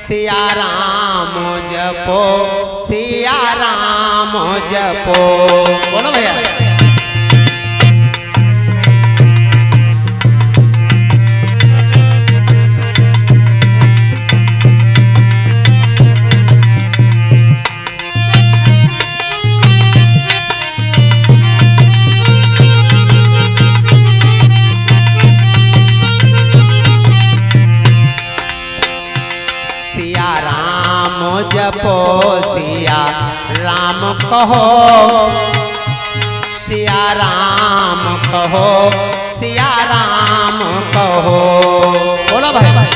सिया राम जपो, सिया राम जपो। बोलो भैया। जपो सिया राम कहो, सिया राम कहो, सिया राम कहो। बोलो भाई।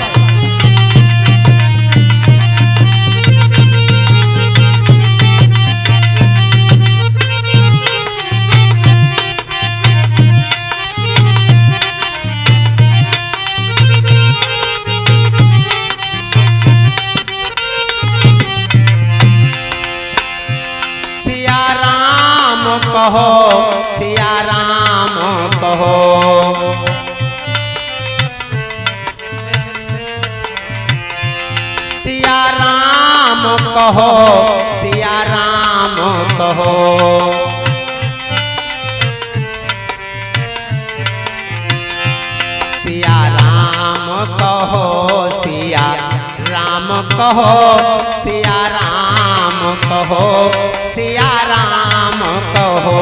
कहो सिया राम कहो, सिया राम कहो, सिया राम कहो। सिया राम कहो, सिया राम कहो, सिया राम कहो, सिया राम कहो।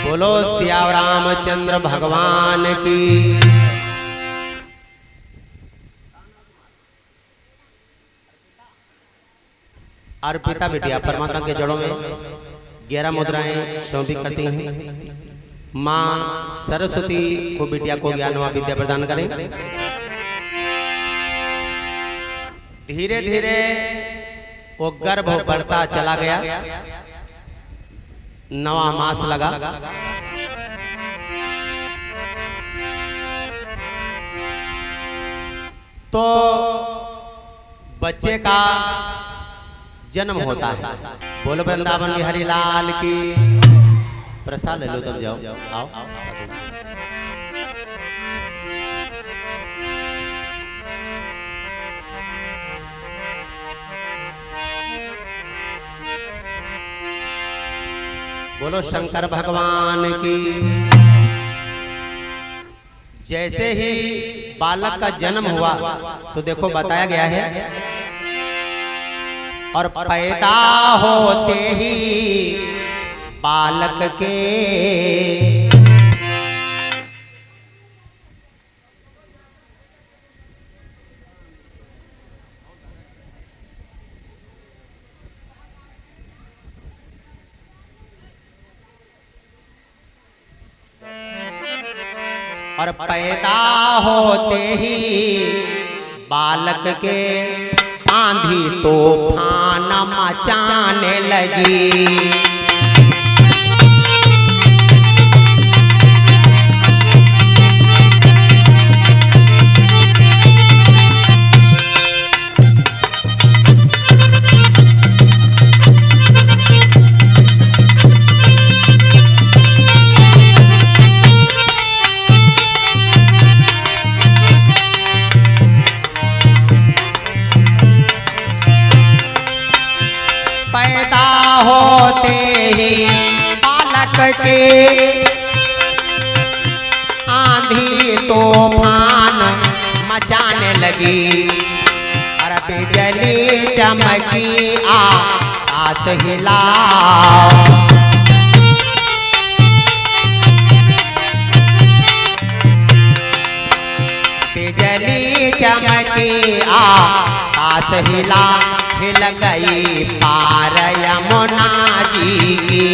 बोलो सिया रामचंद्र भगवान की। अर्पिता बिटिया परमात्मा के जड़ों में 11 मुद्राएं शोभित करती हैं। माँ सरस्वती को बिटिया को ज्ञान व विद्या प्रदान करें। धीरे धीरे वो गर्भ बढ़ता चला गया। नवा मास लगा। तो बच्चे का जन्म होता है। बोलो वृंदावन बिहारी लाल की। प्रसाद ले लो तब जाओ। आओ बोलो शंकर भगवान की। जैसे ही बालक का जन्म हुआ तो देखो बताया गया है, और पैदा होते ही बालक के और पैदा होते ही बालक के आंधी तूफान मचाने लगी। पैदा होते ही बालक के आंधी तूफान मचाने लगी। और बिजली चमकी आकाश हिला। बिजली चमकी आकाश हिला। हिल गई पार यमुना जी की।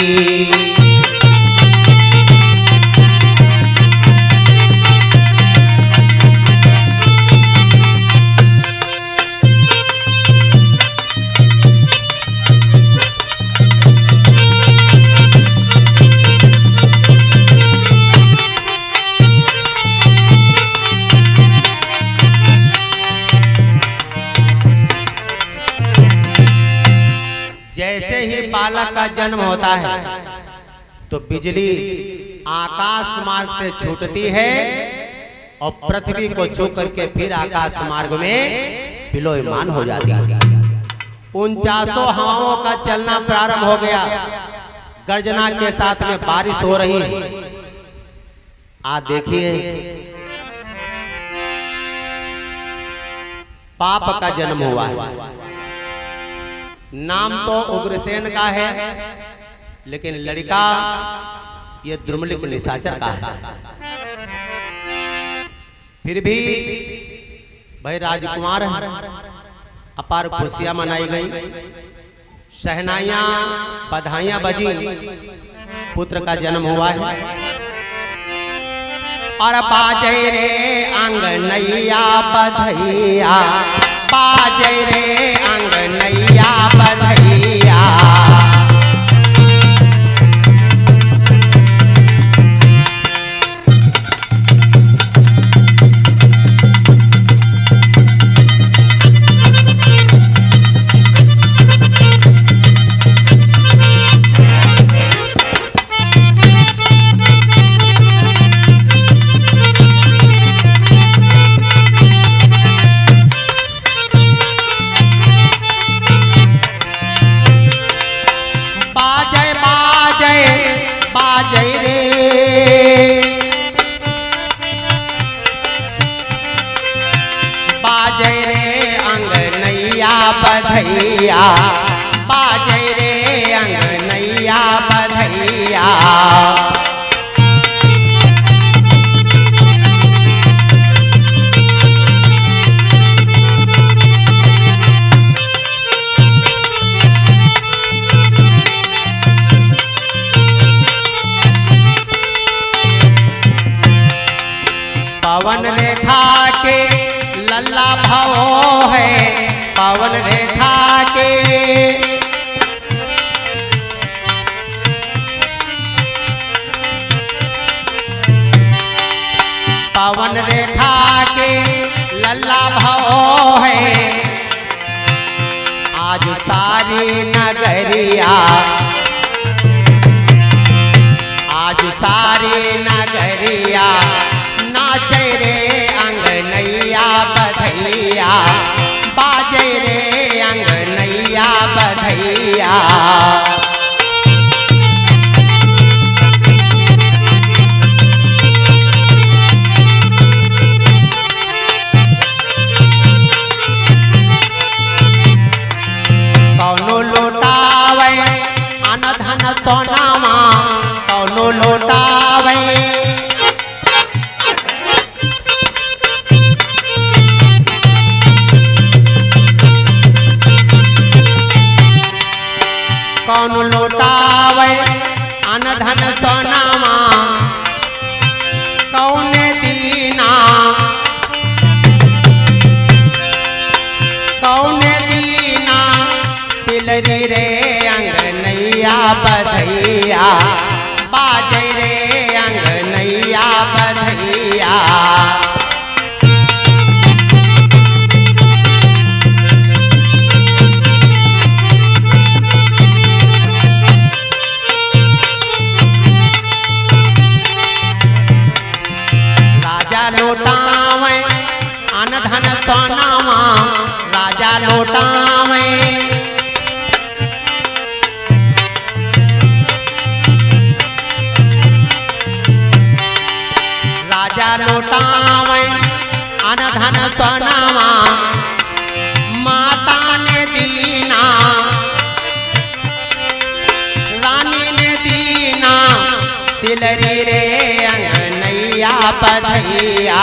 बालक का जन्म होता है तो बिजली आकाश मार्ग से छूटती है और पृथ्वी को छू करके फिर आकाश मार्ग में विलोयमान हो जाती है। 49 हवाओं का चलना प्रारंभ हो गया, गर्जना के साथ में बारिश हो रही है। आप देखिए पाप का जन्म हुआ है। नाम तो उग्रसेन का है लेकिन लड़का ये द्रुमलिक निशाचर का है। फिर भी भाई राजकुमार अपार खुशियां मनाई गई, शहनाइयां बधाइयां बजी, पुत्र का जन्म हुआ है। और बाजे रे अंगनैया बधैया, बाजे रे अंगनैया बधैया। बधैया बाजे रे अंगनैया बधैया। पवन रेखा के लल्ला भवो है, पवन रेखा के पवन रेखा के लल्ला भवो है। आज सारी नगरिया, आज सारी नगरिया नाचे रे अंगनैया बधैया, बाजे रे अंगनैया बधैया। कौनो लौटावे अन धन सोनामा, कौनो लौटावे कौन लौटावे अन धन सोनामा, कौन दीना कौन दीना तिलरी रे अंगनैया बधैया, बाजे रे अंगनैया बधैया। लौटावे अन धन सोनामा, राजा लौटावे राजा लौटावे अन धन सोनामा। माता ने दीना रानी ने दीना तिलरी रे अंगनैया बधैया,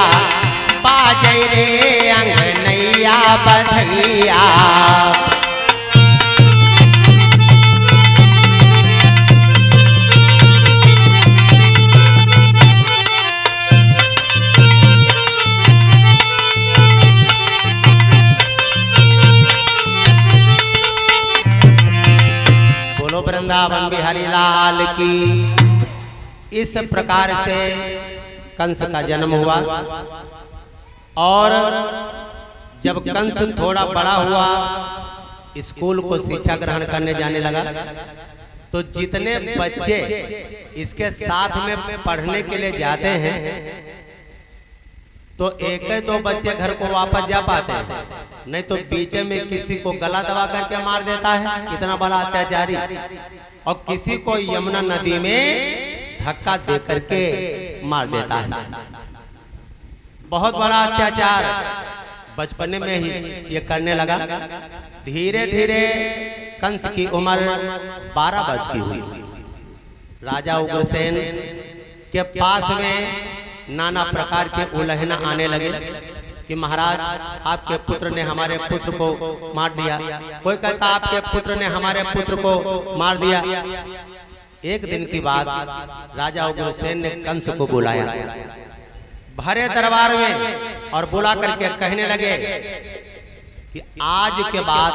बाजे रे अंगनैया बधैया। बोलो वृंदावन बिहारी लाल की। इस प्रकार से कंस का जन्म हुआ और जब कंस थोड़ा बड़ा हुआ स्कूल को शिक्षा ग्रहण करने जाने लगा, तो जितने बच्चे इसके साथ में पढ़ने के लिए जाते हैं तो एक दो बच्चे घर को वापस जा पाते हैं, नहीं तो बीच में किसी को गला दबा करके मार देता है, इतना बड़ा अत्याचारी। और किसी को यमुना नदी में धक्का दे करके मार देता है। बहुत बड़ा अत्याचार बचपने में ही ये करने लगा। धीरे धीरे कंस की उम्र 12 वर्ष की हुई। राजा उग्रसेन के पास में नाना प्रकार के उलझना आने लगे कि महाराज आपके पुत्र ने हमारे पुत्र को मार दिया, कोई कहता आपके पुत्र ने हमारे पुत्र को मार दिया। एक दिन की बात, राजा उग्रसेन ने कंस को बुलाया भरे दरबार में और बुला करके कहने लगे कि आज के बाद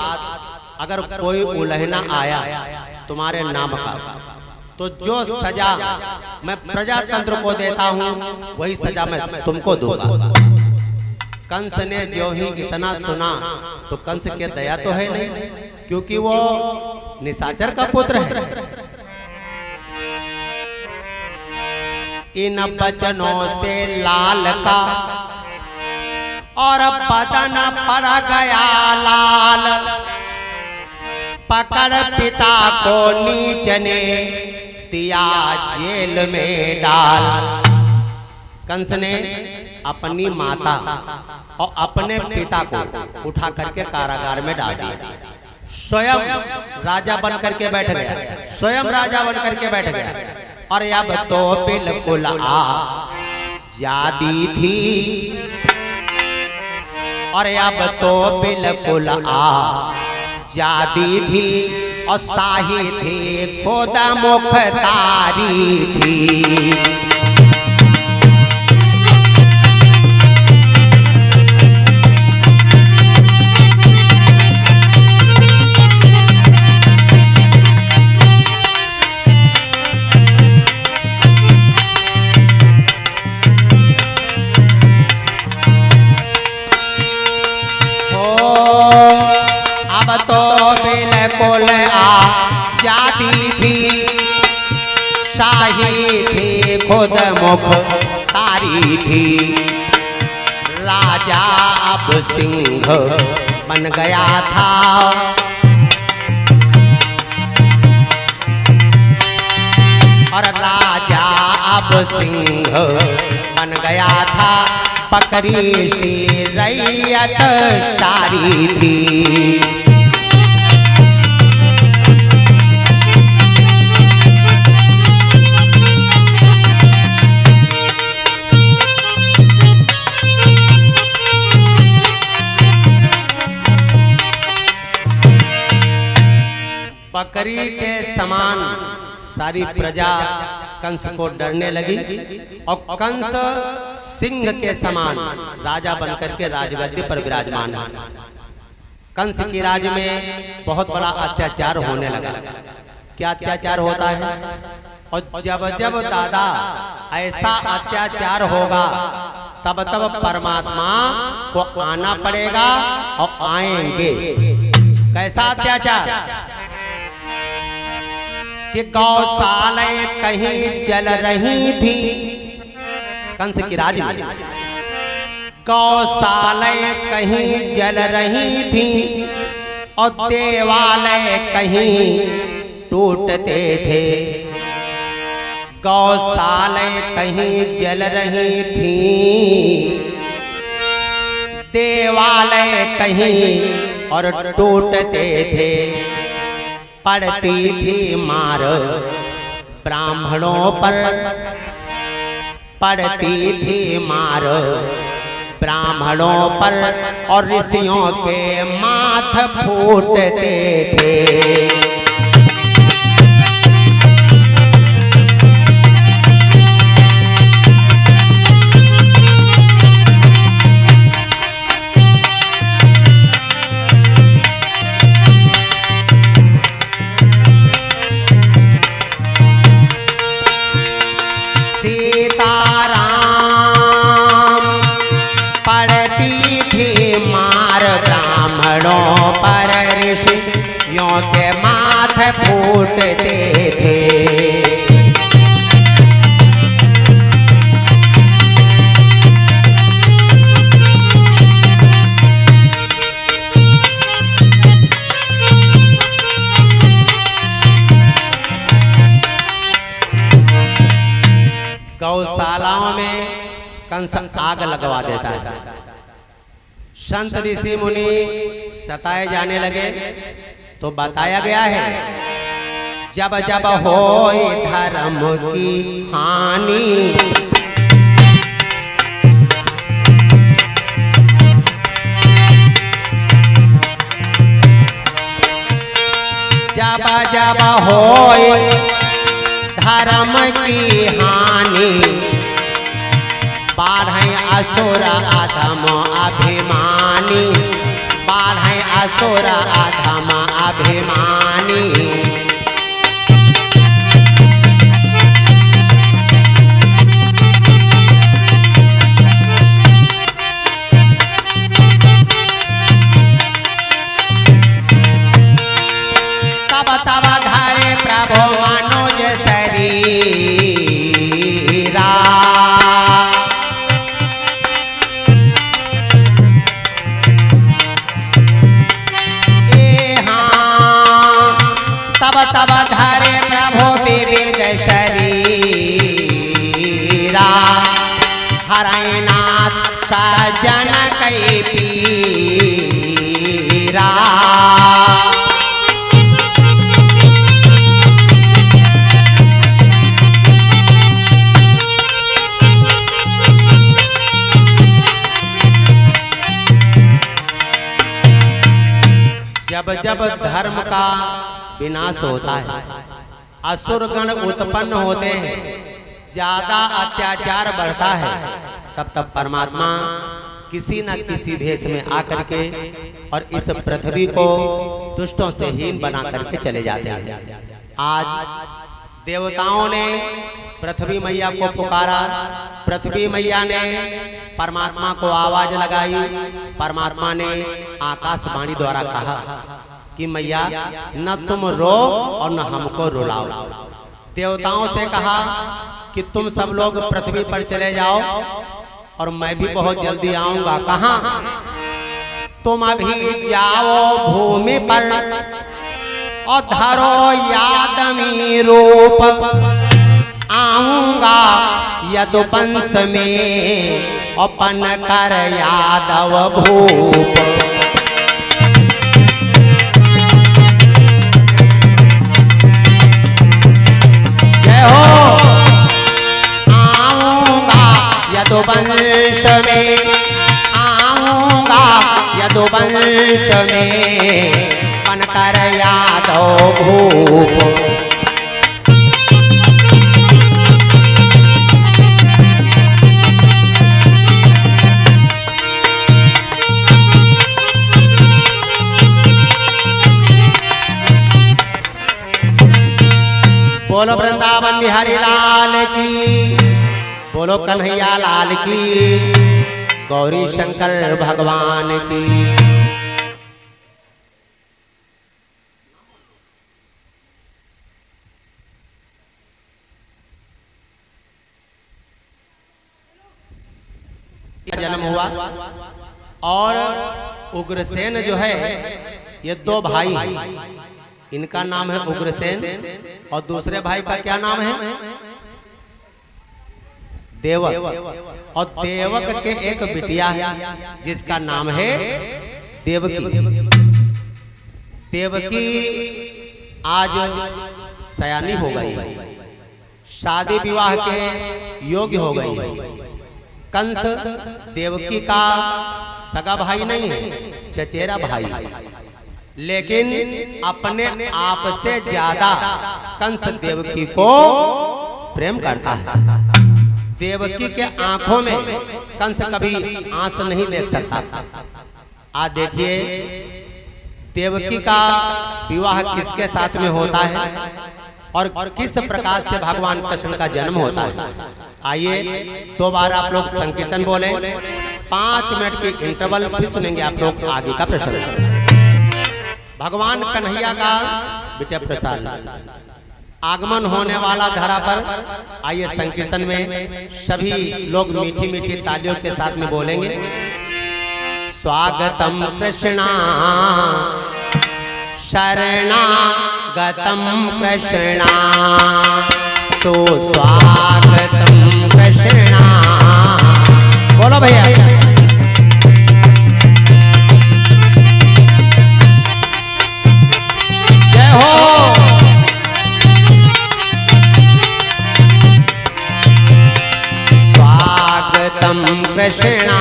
अगर कोई उलझना आया तुम्हारे नाम का, तो जो सजा मैं प्रजातंत्र को देता हूँ वही सजा मैं तुमको दूंगा। कंस ने जो ही इतना सुना तो कंस के दया तो है नहीं, क्योंकि वो निशाचर का पुत्र है। इन बचनों से लाल का और बदन पड़ गया लाल, पकड़ पिता को नीच ने दिया जेल में डाल। कंस ने अपनी माता और अपने पिता को उठा करके कारागार में डाल दिया। स्वयं राजा बन करके बैठ गया, स्वयं राजा बन करके बैठ गया। और अब तो बिल्कुल आजादी थी, और अब तो बिल्कुल आजादी थी, और शाही थी खुद मुख्तारी थी। आजादी थी, शाही थी खुद मुख्तारी थी। राजा अब सिंह बन गया था, और राजा अब सिंह बन गया था, पकड़ी सी रैयत सारी थी। बकरी के समान सारी प्रजा कंस को डरने लगी, और कंस सिंह के समान राजा बनकर के राजगद्दी पर विराजमान है। कंस की राज में बहुत बड़ा अत्याचार होने लगा। क्या अत्याचार होता है? और जब जब दादा ऐसा अत्याचार होगा तब तब परमात्मा को आना पड़ेगा, और आएंगे। कैसा अत्याचार? कि गौशालाएं कहीं जल रही थी, कंस की राज में गौशालाएं कहीं जल रही थी, और देवालय कहीं टूटते थे। गौशालाएं कहीं जल रही थी, देवालय कहीं और टूटते थे। पड़ती थी मार ब्राह्मणों पर, पड़ती थी मार ब्राह्मणों पर, और ऋषियों के माथ फूटते थे। पर ऋषि के माथे फूटते थे। गौशालाओं में कंस आग लगवा देता है। संत ऋषि मुनि सताए जाने लगे तो बताया गया है, जब जब होए धर्म की हानि, जब जब होए धर्म की हानि, बाढ़े असुर अधम अभिमानी, बाढ़े असुर अधम अभिमानी। तब तब धरे प्रभु मनोज शरीरा, तब धरे प्रभु विविध शरीरा, हरनाथ सजन कई पीरा। जब जब धर्म का विनाश होता है, असुर गण उत्पन्न होते हैं, ज्यादा अत्याचार बढ़ता है, तब तब परमात्मा किसी न किसी भेष में आकर के और इस पृथ्वी को दुष्टों से हीन बना करके चले जाते हैं। आज देवताओं ने पृथ्वी मैया को पुकारा, पृथ्वी मैया ने परमात्मा को आवाज लगाई, परमात्मा ने आकाशवाणी द्वारा कहा कि मैया न तुम रो और न हमको रुलाओ। देवताओं से कहा कि तुम सब लोग पृथ्वी पर चले जाओ और मैं भी बहुत जल्दी आऊंगा। कहाँ? तुम अभी जाओ भूमि पर और धरो यादमी रूप, आऊंगा यदुवंश में अपन कर यादव भूप। जय हो। आऊंगा यदुवंश में, आऊंगा यदुवंश में अपन कर यादव भूप। बोलो वृंदावन बिहारी लाल की, बोलो कन्हैया लाल की, गौरी शंकर भगवान की। जन्म हुआ और उग्रसेन जो है, ये दो भाई, इनका नाम है उग्रसेन और दूसरे भाई का क्या नाम है? देवक। और देवक के एक बिटिया है जिसका नाम है देवकी। देवकी आज सयानी हो गई, शादी विवाह के योग्य हो गई। कंस देवकी का सगा भाई नहीं है, चचेरा भाई, लेकिन अपने आप से ज्यादा कंस देवकी को प्रेम करता है। देवकी के आंखों में कंस कभी आंसू नहीं देख सकता। आज देखिए देवकी का विवाह किसके साथ में होता है और किस प्रकार से भगवान कृष्ण का जन्म होता है। आइए 2 बार आप लोग संकीर्तन बोले, 5 मिनट की इंटरवल, फिर सुनेंगे आप लोग आगे का प्रश्न। भगवान कन्हैया का बेटा प्रसाद आगमन होने वाला धरा पर। आइए संकीर्तन में सभी लोग मीठी मीठी तालियों के साथ में बोलेंगे, स्वागतम कृष्णा शरणागतम कृष्णा, सुस्वागतम कृष्णा। बोलो भैया, जय हो। स्वागतम कृष्णा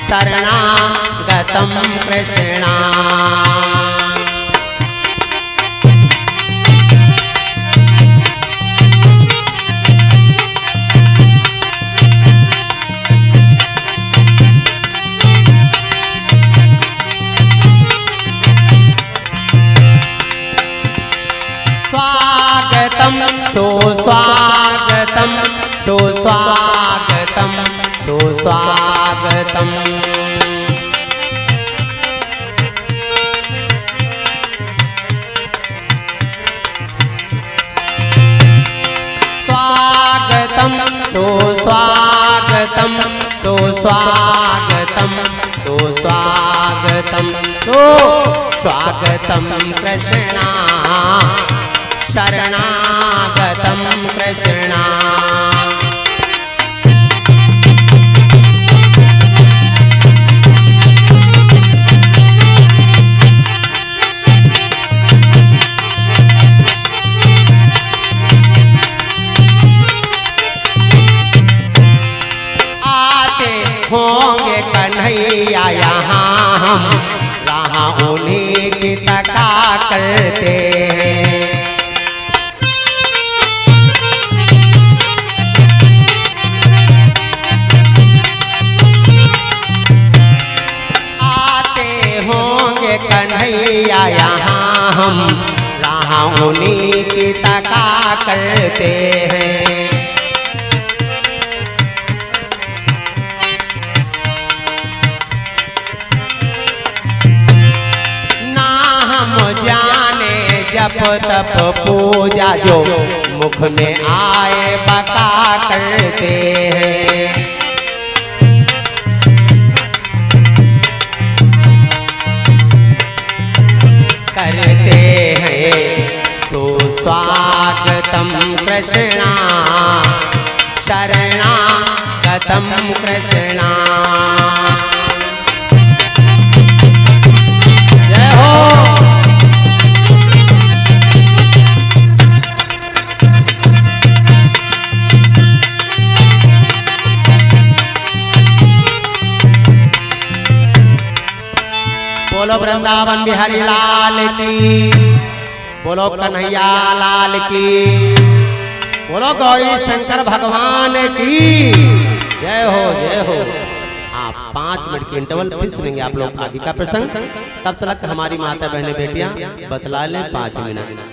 शरणागतम कृष्णा, स्वागतम सुस्वागतम सुस्वागतम सुस्वागतम। स्वागतम सुस्वागतम सुस्वागतम सुस्वागतम सुस्वागतम कृष्णा शरणागतम कृष्णा। आते होंगे कन्हैया यहाँ हम राह उन्हीं की तका करते हैं। कन्हैया यहाँ हम राह उन्हीं की तका करते हैं। ना हम जाने जप तप पूजा जो मुख में आए बका करते हैं। करते हैं सुस्वागतम कृष्णा शरणागतम कृष्णा। जय हो। बोलो वृंदावन बिहारी लाल की, बोलो कन्हैया लाल की, बोलो गौरी शंकर भगवान की जय हो जय हो। आप 5 मिनट के इंटरवल फिर सुनेंगे आप लोग आदि का प्रसंग। तब तक हमारी माता बहनें बेटियां बतला लें 5 मिनट।